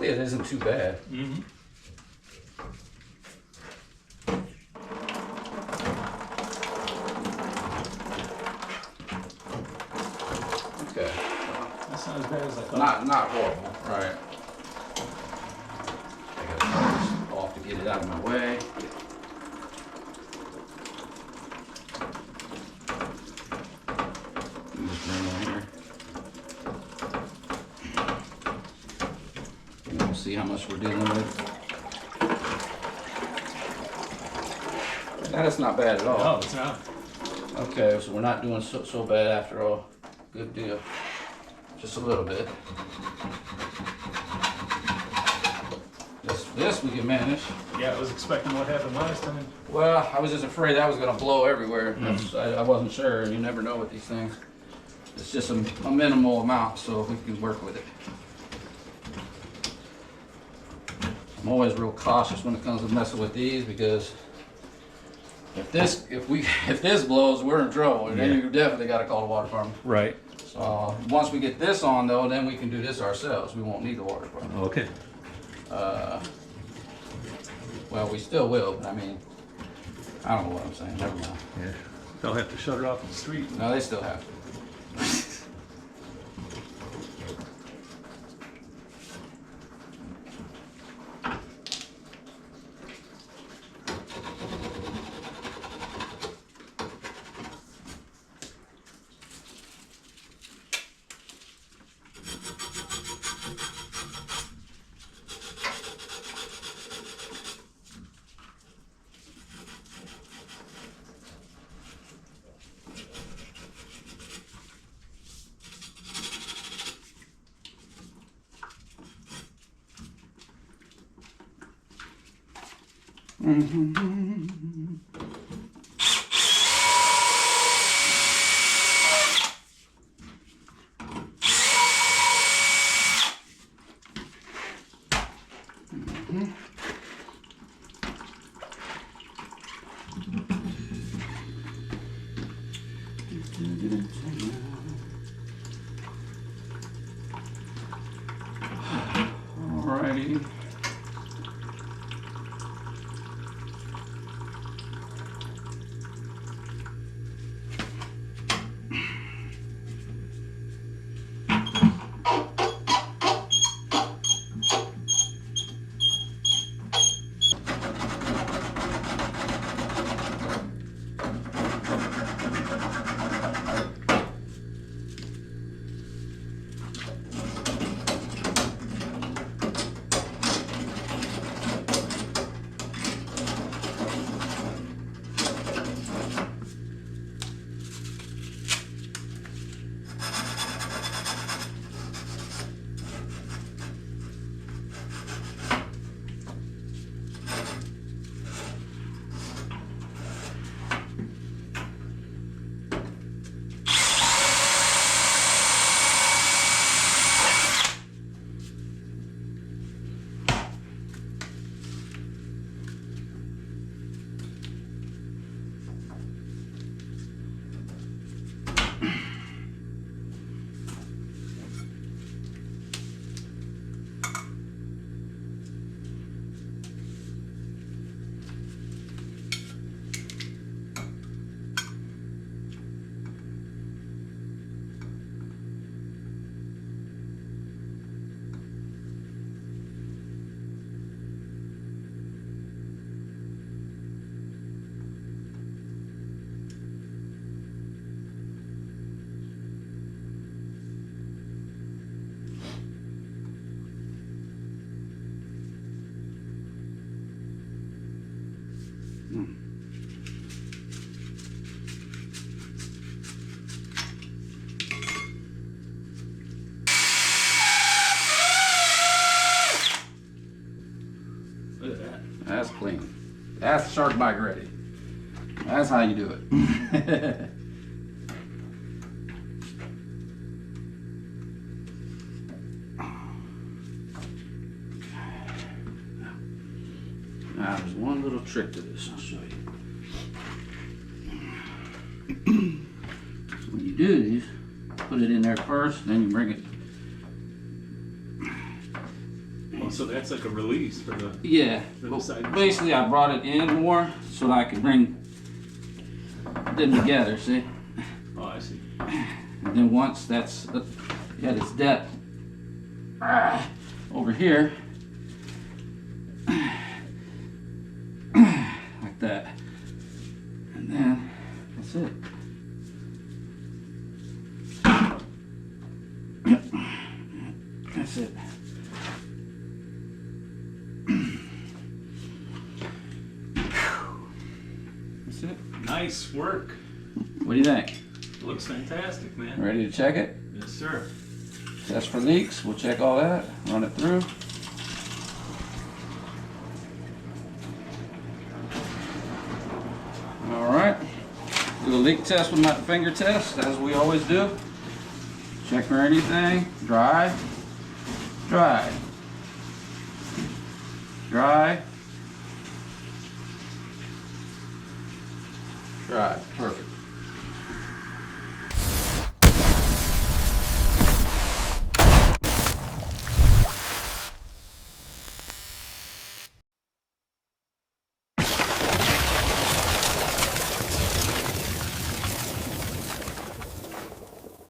hopefully it isn't too bad. Mm-hmm. Okay. That's not as bad as I thought. Not horrible, right? I gotta turn this off to get it out of my way. Just bring it in here. And we'll see how much we're dealing with. That's not bad at all. No, it's not. Okay, so we're not doing so bad after all. Good deal. Just a little bit. This we can manage. Yeah, I was expecting what happened last time. Well, I was just afraid that was going to blow everywhere. I wasn't sure. You never know with these things. It's just a minimal amount, so we can work with it. I'm always real cautious when it comes to messing with these because if this blows, we're in trouble, and then you definitely got to call the water department. Right. So once we get this on, though, then we can do this ourselves. We won't need the water department. Okay. Well, we still will, but I mean, I don't know what I'm saying. Never mind. Yeah. They'll have to shut it off the street. No, they still have to. Alrighty. Look at that. That's clean. That's shark bite ready. That's how you do it. Now, there's one little trick to this. I'll show you. So when you do this, put it in there first, then you bring it. so that's like a release for the. Yeah, For the side. basically I brought it in more so that I could bring them together, see? Oh, I see. And then once that's at its depth over here, like that, and then that's it. That's it. That's it. Nice work. What do you think? Looks fantastic, man. Ready to check it? Yes, sir. Test for leaks. We'll check all that. Run it through. All right. Do a leak test with my finger test, as we always do. Check for anything. Dry. Dry. Dry. Dry. Perfect.